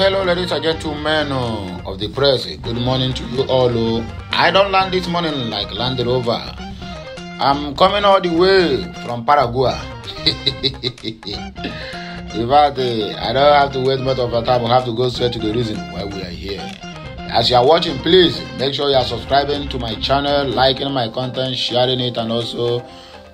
Hello, ladies and gentlemen of the press. Good morning to you all. I don't land this morning like Land Rover. I'm coming all the way from Paraguay. In fact, I don't have to wait much of a time. I have to go straight to the reason why we are here. As you are watching, please make sure you are subscribing to my channel, liking my content, sharing it, and also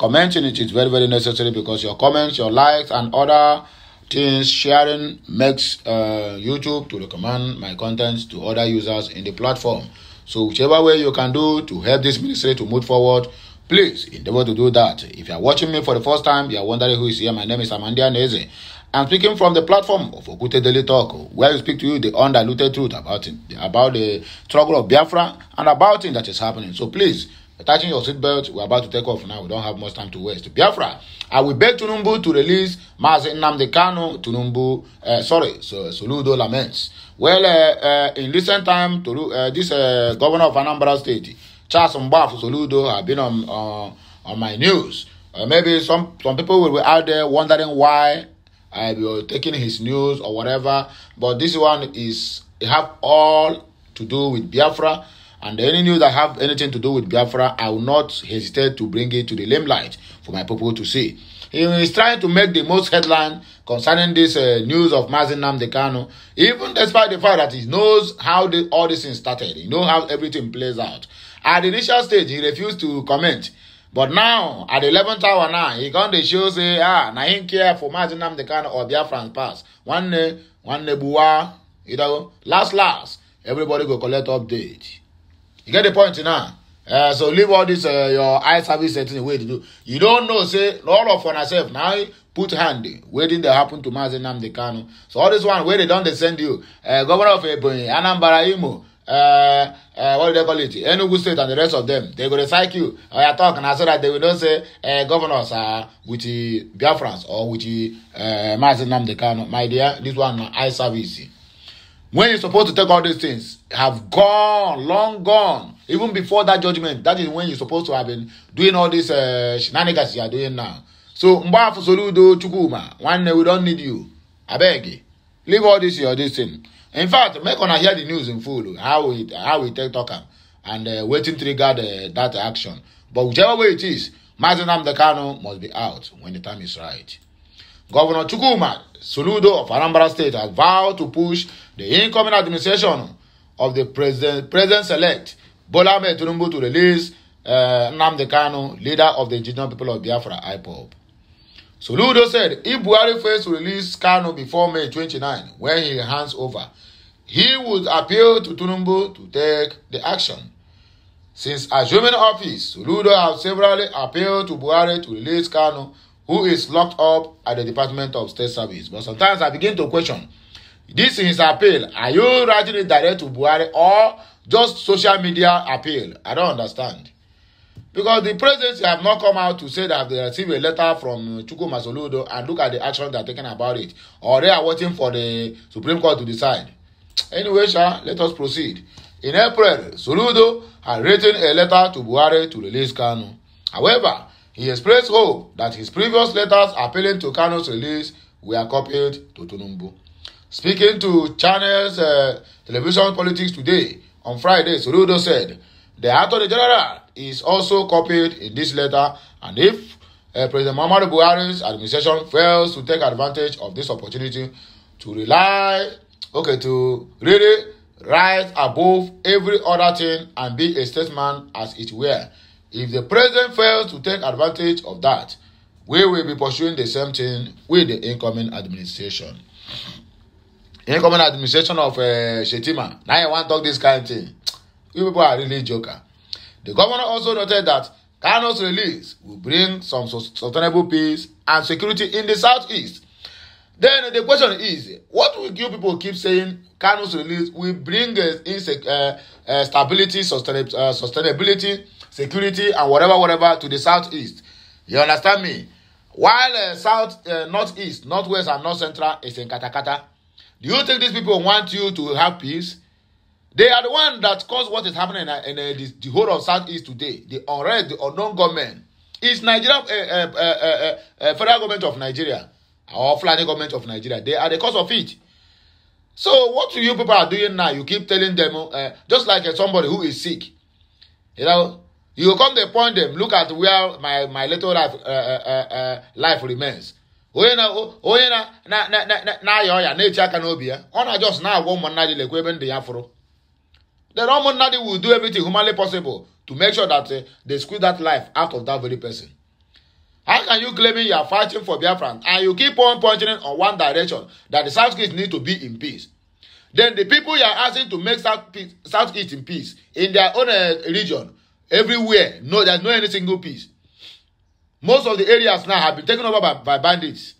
commenting it. It's very, very necessary because your comments, your likes, and other things sharing makes YouTube to recommend my contents to other users in the platform. So whichever way you can do to help this ministry to move forward, please endeavor to do that. If you are watching me for the first time, you are wondering who is here. My name is MNK'S. I'm speaking from the platform of Okute Daily Talk, where we speak to you the undiluted truth about the struggle of Biafra and about things that is happening. So please, attaching your seatbelt, we're about to take off now. We don't have much time to waste. Biafra, I will beg Tinubu to release Nnamdi Kanu, SOLUDO laments. Well, in recent time, this governor of Anambra State, Charles Mbaf SOLUDO, have been on my news. Maybe some people will be out there wondering why I will taking his news or whatever. But this one have all to do with Biafra. And any news that have anything to do with Biafra, I will not hesitate to bring it to the limelight for my people to see. He is trying to make the most headline concerning this news of Nnamdi Kanu, even despite the fact that he knows how all this thing started. He knows how everything plays out. At the initial stage, he refused to comment. But now, at the 11th hour now, he come to show say, now he care for Nnamdi Kanu or Biafran's past. One buwa, last, everybody go collect update. You get the point now? So leave all this your eye service setting way to do. You don't know, say, all of on yourself. Now put hand waiting to happen to Nnamdi Kanu. So all this one where they don't send you, governor of Ebonyi, Anambra Imo, what do they call it? Enugu State and the rest of them. They go to psych you. I talk and I said that they will not say governors are with the Biafrans or with the Nnamdi Kanu. My dear, this one eye service. When you're supposed to take all these things, have gone, long gone. Even before that judgment, that is when you're supposed to have been doing all these shenanigans you are doing now. So, Mbafu SOLUDO Chukuma, one day we don't need you. I beg you. Leave all this thing. In fact, make on hear the news in full, how we take talk and waiting to regard that action. But whichever way it is, Nnamdi Kanu must be out when the time is right. Governor Chukwuma SOLUDO of Anambra State has vowed to push the incoming administration of the president-elect Bola Ahmed Tinubu to release Nnamdi Kanu, leader of the indigenous people of Biafra, IPOB. SOLUDO said if Buhari fails to release Kanu before May 29, when he hands over, he would appeal to Tinubu to take the action. Since assuming office, SOLUDO has severally appealed to Buhari to release Kanu, who is locked up at the Department of State Service. But sometimes I begin to question, this is his appeal. Are you writing it direct to Buhari or just social media appeal? I don't understand. Because the presidency have not come out to say that they received a letter from Chukwuma SOLUDO and look at the action they are taking about it. Or they are waiting for the Supreme Court to decide. Anyway, let us proceed. In April, SOLUDO had written a letter to Buhari to release Kanu. However, he expressed hope that his previous letters appealing to Kanu's release were copied to Tinubu. Speaking to channels Television Politics Today on Friday, SOLUDO said the Attorney General is also copied in this letter, and if President Muhammadu Buhari's administration fails to take advantage of this opportunity to really rise above every other thing and be a statesman as it were, if the president fails to take advantage of that, we will be pursuing the same thing with the incoming administration. Incoming administration of Shetima. Now you want to talk this kind of thing. You people are really joker. The governor also noted that Kanu's release will bring some sustainable peace and security in the southeast. Then the question is, what will you people keep saying Kanu's release will bring stability, sustainability, security, and whatever to the southeast? You understand me? While northeast, northwest, and north central is in katakata. Do you think these people want you to have peace? They are the one that caused what is happening in the whole of southeast today. The unrest, the unknown government. It's Nigeria, federal government of Nigeria or Fulani government of Nigeria. They are the cause of it. So what you people are doing now, you keep telling them, just like somebody who is sick, you know, you come to point them, look at where my little life remains. Na nature can be on just now one monadi equipment the afro. The Roman Nadi will do everything humanly possible to make sure that they squeeze that life out of that very person. How can you claim you are fighting for Biafran and you keep on pointing on one direction that the Southeast need to be in peace? Then the people you are asking to make Southeast in peace in their own region, everywhere, no, there's no any single peace. Most of the areas now have been taken over by bandits.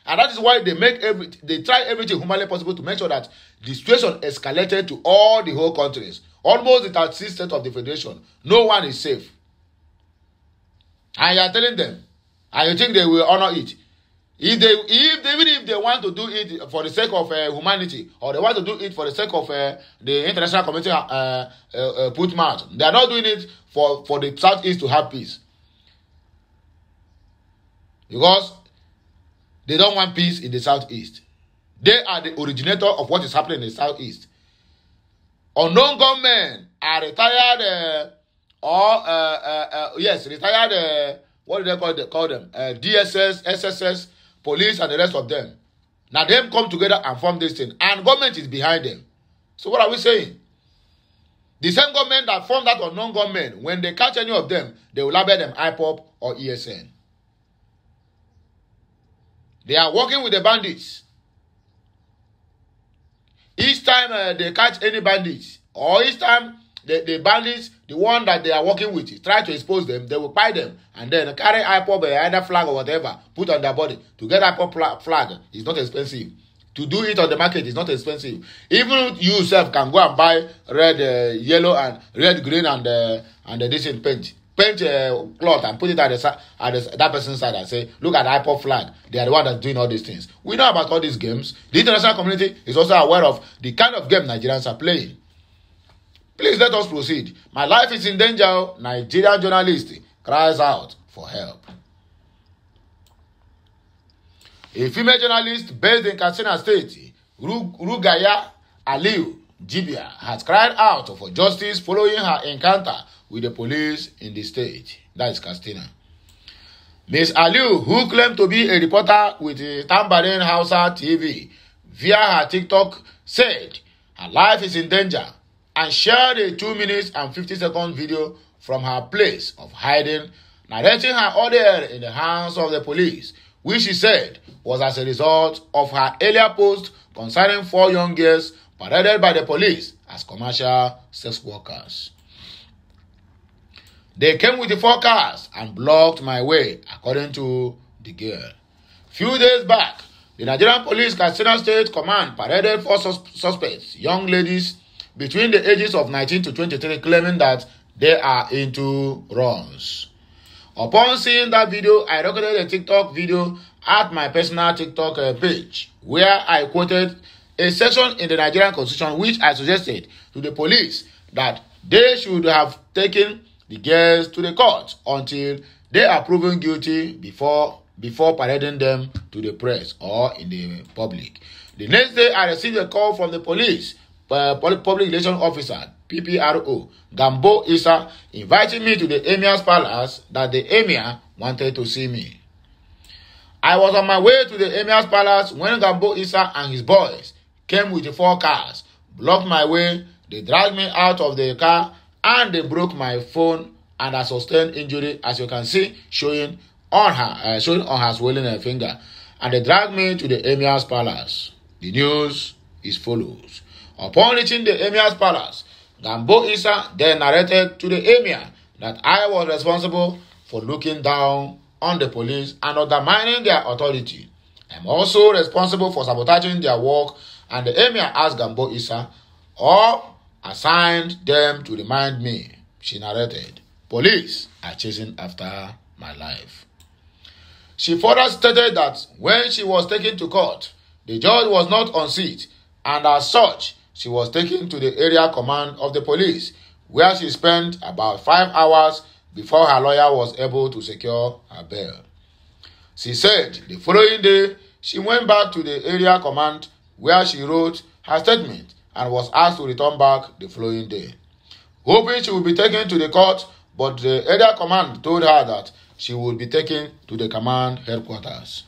And that is why they try everything humanly possible to make sure that the situation escalated to all the whole countries. Almost the 36 states of the Federation. No one is safe. And you are telling them, and you think they will honor it. Even if they want to do it for the sake of humanity, or they want to do it for the sake of the international community put mouth, they are not doing it for the Southeast to have peace. Because they don't want peace in the Southeast. They are the originator of what is happening in the Southeast. Unknown gunmen are retired, retired, what do they call them? DSS, SSS, police, and the rest of them. Now, them come together and form this thing. And government is behind them. So what are we saying? The same government that formed that unknown gunmen, when they catch any of them, they will label them IPOP or ESN. They are working with the bandits. Each time they catch any bandits, or each time the bandits, the one that they are working with, try to expose them, they will buy them and then carry IPOP, either flag or whatever, put on their body. To get IPOP flag is not expensive. To do it on the market is not expensive. Even you yourself can go and buy red, yellow, and red, green, and this in paint. Paint cloth and put it at that person's side and say, look at the IPOP flag. They are the one that's doing all these things. We know about all these games. The international community is also aware of the kind of game Nigerians are playing. Please let us proceed. My life is in danger. Nigerian journalist cries out for help. A female journalist based in Katsina State, Rugaya Aliu Jibia, has cried out for justice following her encounter with the police in the state. That is Katsina. Ms. Aliu, who claimed to be a reporter with Tambarin Hausa TV via her TikTok, said her life is in danger and shared a 2 minutes and 50-second video from her place of hiding, narrating her ordeal in the hands of the police, which she said was as a result of her earlier post concerning 4 young girls paraded by the police as commercial sex workers. They came with the 4 cars and blocked my way, according to the girl. Few days back, the Nigerian Police Katsina State Command paraded 4 suspects, young ladies between the ages of 19 to 23, claiming that they are into runs. Upon seeing that video, I recorded a TikTok video at my personal TikTok page, where I quoted a section in the Nigerian Constitution which I suggested to the police that they should have taken the girls to the court until they are proven guilty before parading them to the press or in the public. The next day, I received a call from the police public relations officer, PPRO, Gambo Issa, inviting me to the Emir's palace that the Emir wanted to see me. I was on my way to the Emir's palace when Gambo Issa and his boys came with the 4 cars, blocked my way, they dragged me out of the car, and they broke my phone, and I sustained injury, as you can see, showing on her swollen finger. And they dragged me to the Emir's palace. The news is follows. Upon reaching the Emir's palace, Gambo Issa then narrated to the Emir that I was responsible for looking down on the police and undermining their authority. I'm also responsible for sabotaging their work, and the Emir asked Gambo Issa or assigned them to remind me. She narrated, police are chasing after my life. She further stated that when she was taken to court, the judge was not on seat, and as such, she was taken to the area command of the police, where she spent about 5 hours before her lawyer was able to secure her bail. She said the following day, she went back to the area command, where she wrote her statement and was asked to return back the following day, hoping she would be taken to the court, but the area command told her that she would be taken to the command headquarters.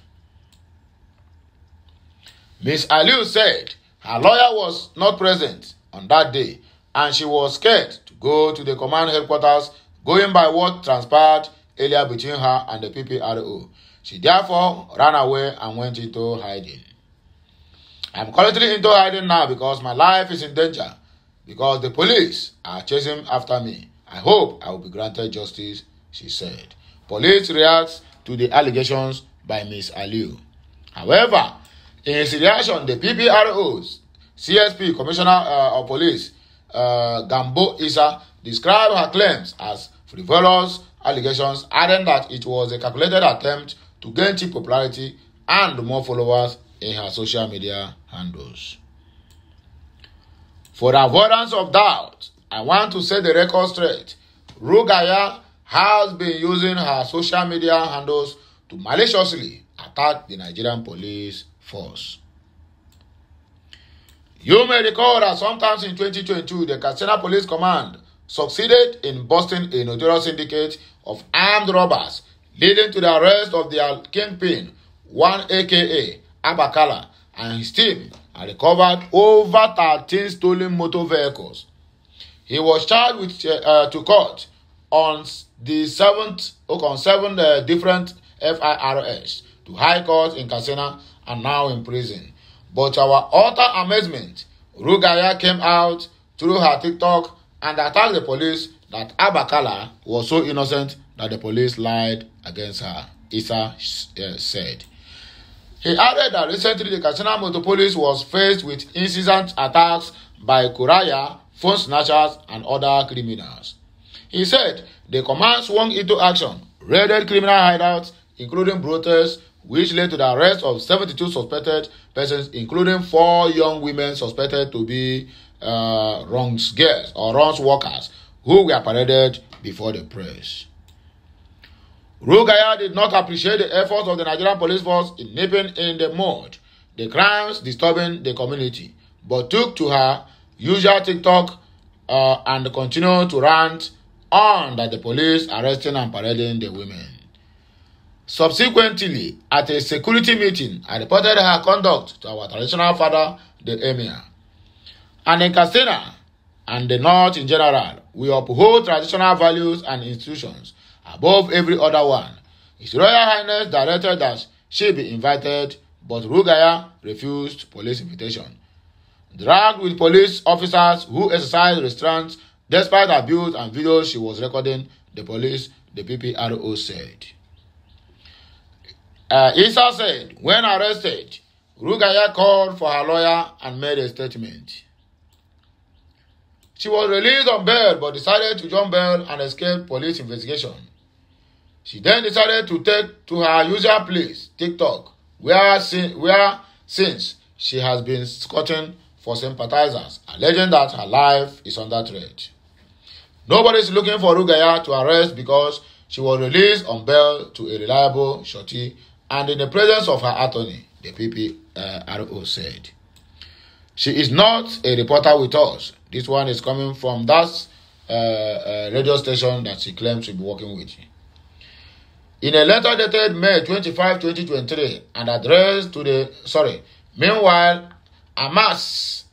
Ms. Aliu said her lawyer was not present on that day and she was scared to go to the command headquarters, going by what transpired earlier between her and the PPRO. She therefore ran away and went into hiding. I'm currently into hiding now because my life is in danger, because the police are chasing after me. I hope I will be granted justice, she said. Police reacts to the allegations by Ms. Aliu. However, in his reaction, the PPRO's CSP, Commissioner of Police, Gambo Issa, described her claims as frivolous allegations, adding that it was a calculated attempt to gain cheap popularity and more followers in her social media handles. For the avoidance of doubt, I want to set the record straight. Rugaya has been using her social media handles to maliciously attack the Nigerian police force. You may recall that sometimes in 2022, the Katsina Police Command succeeded in busting a notorious syndicate of armed robbers, leading to the arrest of their kingpin, one aka Abakala, and his team, and recovered over 13 stolen motor vehicles. He was charged with to court on the seven different FIRS to High Court in Katsina and now in prison. But our utter amazement, Rugaya came out through her TikTok and attacked the police that Abakala was so innocent that the police lied against her, Issa said. He added that recently the Katsina Motor Police was faced with incessant attacks by Kuraya, phone snatchers, and other criminals. He said the command swung into action, raided criminal hideouts, including brothels, which led to the arrest of 72 suspected persons, including 4 young women suspected to be wrongs girls or wrongs workers who were paraded before the press. Rugaya did not appreciate the efforts of the Nigerian police force in nipping in the mud the crimes disturbing the community, but took to her usual TikTok and continued to rant on that the police arresting and parading the women. Subsequently, at a security meeting, I reported her conduct to our traditional father, the Emir. And in Katsina and the North in general, we uphold traditional values and institutions above every other one. His Royal Highness directed that she be invited, but Rugaya refused police invitation. Dragged with police officers who exercised restraints despite abuse and videos she was recording, the PPRO said. Issa said, when arrested, Rugaya called for her lawyer and made a statement. She was released on bail but decided to jump bail and escape police investigation. She then decided to take to her usual place, TikTok, where since she has been scouting for sympathizers, alleging that her life is under threat. Nobody is looking for Rugaya to arrest because she was released on bail to a reliable shorty and in the presence of her attorney, the PPRO said. She is not a reporter with us. This one is coming from that radio station that she claims to be working with. In a letter dated May 25, 2023 and addressed to the, meanwhile, Amasis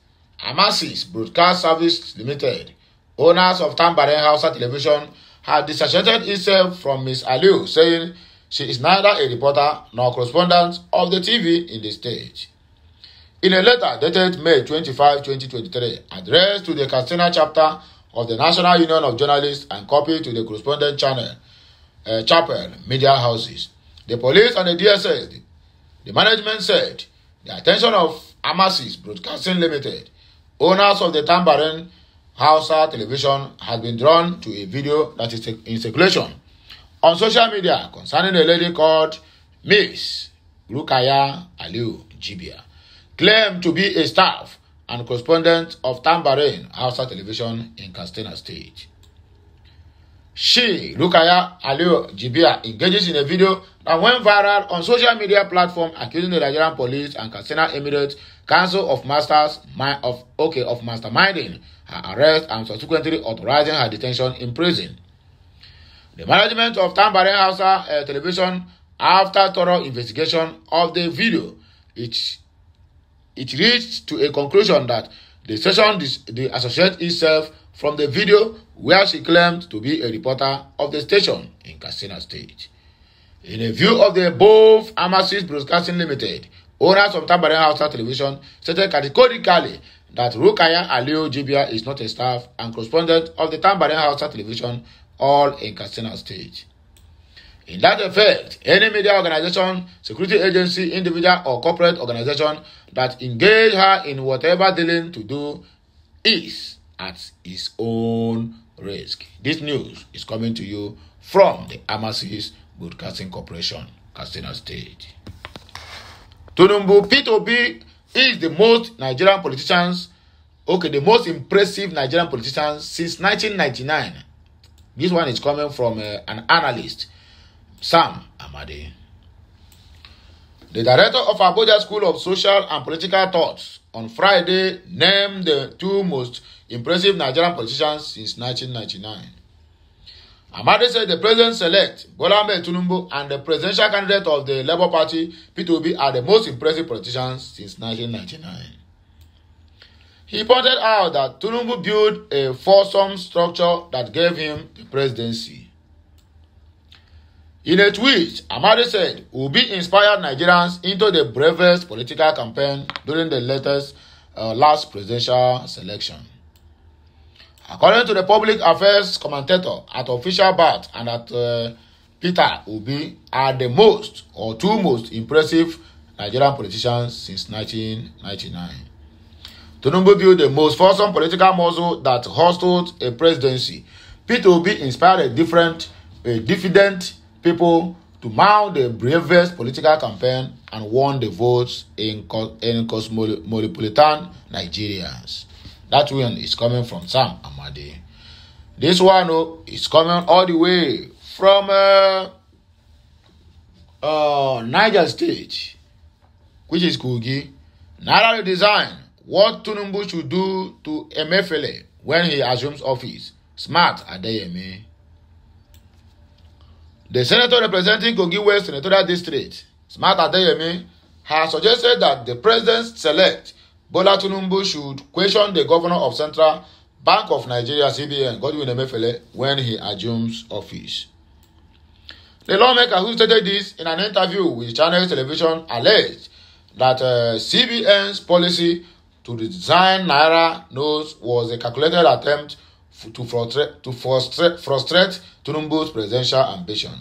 Broadcast Service Limited, owners of Tambaren Hausa Television, had disassociated itself from Ms. Aliu, saying she is neither a reporter nor correspondent of the TV in the state. In a letter dated May 25, 2023, addressed to the Katsina chapter of the National Union of Journalists and copied to the correspondent chapel media houses, the police and the DSS, the management said the attention of Amasis Broadcasting Limited, owners of the Tambaren Hausa Television, has been drawn to a video that is in circulation on social media concerning a lady called Miss Rukaya Aliu Jibia, claimed to be a staff and correspondent of Tambaren Hausa Television in Katsina State. She, Rukaya Aliu Jibia, engages in a video that went viral on social media platform accusing the Nigerian police and Katsina Emirates Council of Masterminding her arrest and subsequently authorizing her detention in prison. The management of Tambaren Hausa Television, after thorough investigation of the video, it reached to a conclusion that the station associates itself from the video where she claimed to be a reporter of the station in Katsina State. In a view of the above, MNK'S Broadcasting Limited, owners of Tambaren Hausa Television, stated categorically that Rukaya Aliyu Jibia is not a staff and correspondent of the Tambaren Hausa Television, all in Katsina State. In that effect, any media organization, security agency, individual or corporate organization that engage her in whatever dealing to do is at its own risk. This news is coming to you from the MNK'S Broadcasting Corporation, Katsina State. Tinubu P2B is the most impressive Nigerian politicians since 1999. This one is coming from an analyst, Sam Amadi. The director of Abuja School of Social and Political Thoughts on Friday named the two most impressive Nigerian politicians since 1999. Amadi said the president-elect, Bola Ahmed Tinubu, and the presidential candidate of the Labour Party, P2B, are the most impressive politicians since 1999. He pointed out that Tinubu built a foursome structure that gave him the presidency. In a tweet, Amadi said, "Obi inspired Nigerians into the bravest political campaign during the last presidential selection." According to the public affairs commentator at Official Bat and at Peter Obi are the most or two most impressive Nigerian politicians since 1999. Tinubu built the most fulsome political muscle that hosted a presidency. Peter Obi inspired a diffident people to mount the bravest political campaign and won the votes in cosmopolitan Nigerians. That one is coming from Sam Amadi. This one is coming all the way from Niger State, which is Kogi. Naira design what Tinubu should do to Emefiele when he assumes office. Smart Adeyemi. The senator representing Kogi West Senatorial District, Smart Adeyemi, has suggested that the president-elect Bola Tinubu should question the governor of Central Bank of Nigeria, CBN, Godwin Emefiele, when he assumes office. The lawmaker who stated this in an interview with Channel Television alleged that CBN's policy to design Naira notes was a calculated attempt to frustrate Tinubu's presidential ambition.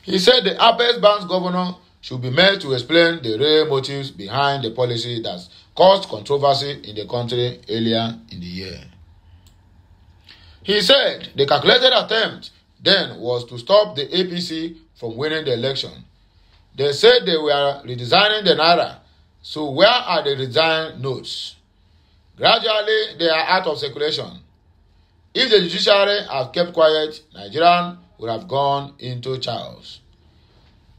He said the Apex Bank's governor should be made to explain the real motives behind the policy that caused controversy in the country earlier in the year. He said the calculated attempt then was to stop the APC from winning the election. They said they were redesigning the Naira, so where are the redesigned notes? Gradually, they are out of circulation. If the judiciary had kept quiet, Nigerians would have gone into chaos.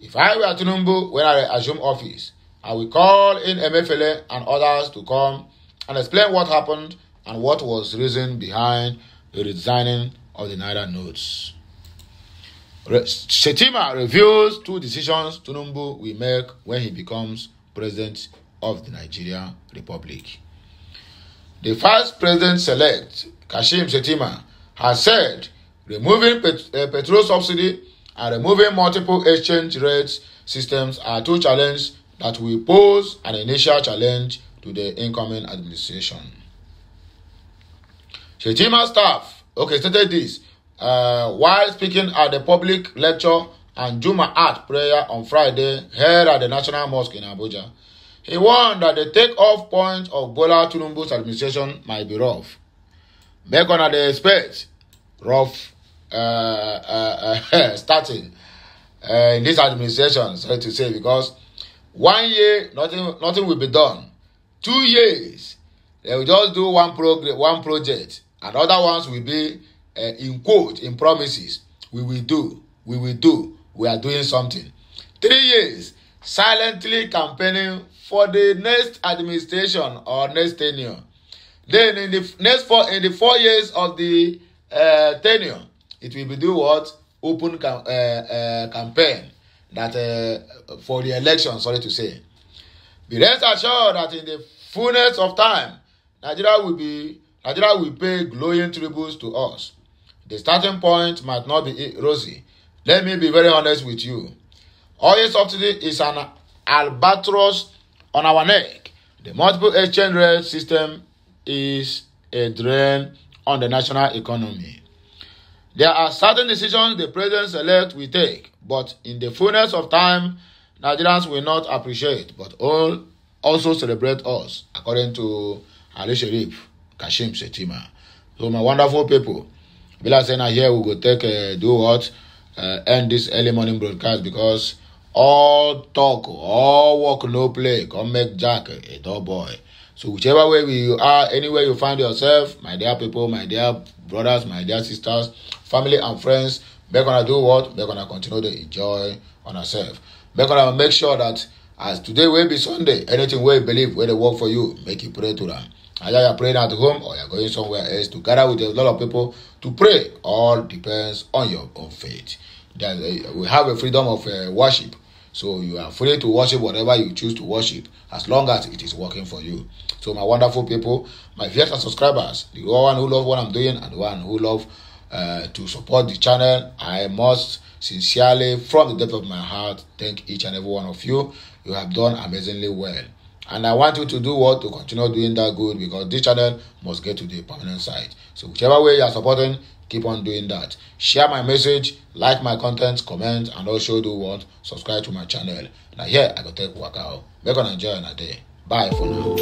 If I were Tinubu when I assume office, I will call in Emefiele and others to come and explain what happened and what was the reason behind the redesigning of the Naira notes. Shetima reveals two decisions Tinubu will make when he becomes president of the Nigeria Republic. The first president-elect, Kashim Shetima, has said removing petrol subsidy and removing multiple exchange rates systems are two challenges that will pose an initial challenge to the incoming administration. Shetima's staff stated this while speaking at the public lecture and Jumu'at prayer on Friday held at the National Mosque in Abuja. He warned that the take-off point of Bola Tinubu's administration might be rough. Make on the expect rough starting in this administration, sorry to say, because 1 year nothing will be done. 2 years they will just do one project, and other ones will be in promises. We are doing something. 3 years silently campaigning for the next administration or next tenure. Then in the 4 years of the tenure, it will be do what? Open campaign that for the election, sorry to say. Be rest assured that in the fullness of time, Nigeria will pay glowing tributes to us. The starting point might not be rosy. Let me be very honest with you. Oil subsidy is an albatross on our neck. The multiple exchange rate system is a drain on the national economy. There are certain decisions the president-elect will take, but in the fullness of time, Nigerians will not appreciate, but also celebrate us, according to Ali Sharif Kashim Shettima. So my wonderful people, Bila saying here we go take do what? End this early morning broadcast, because all talk, all work, no play, come make Jack a dull boy. So whichever way you are, anywhere you find yourself, my dear people, my dear brothers, my dear sisters, family and friends, we're gonna do what? We're gonna continue to enjoy on ourselves. We're gonna make sure that as today will be Sunday, anything we believe where they work for you, make you pray to them. Either you're praying at home or you're going somewhere else to gather with a lot of people to pray. All depends on your own faith. We have a freedom of worship. So you are free to worship whatever you choose to worship, as long as it is working for you. So my wonderful people, my viewers and subscribers, the one who love what I'm doing and the one who love to support the channel, I must sincerely, from the depth of my heart, thank each and every one of you. You have done amazingly well. And I want you to do what? To continue doing that good, because this channel must get to the permanent site. So whichever way you are supporting, keep on doing that. Share my message, like my content, comment, and also do what? Subscribe to my channel. Now here I go take work out. We're gonna enjoy another day. Bye for now.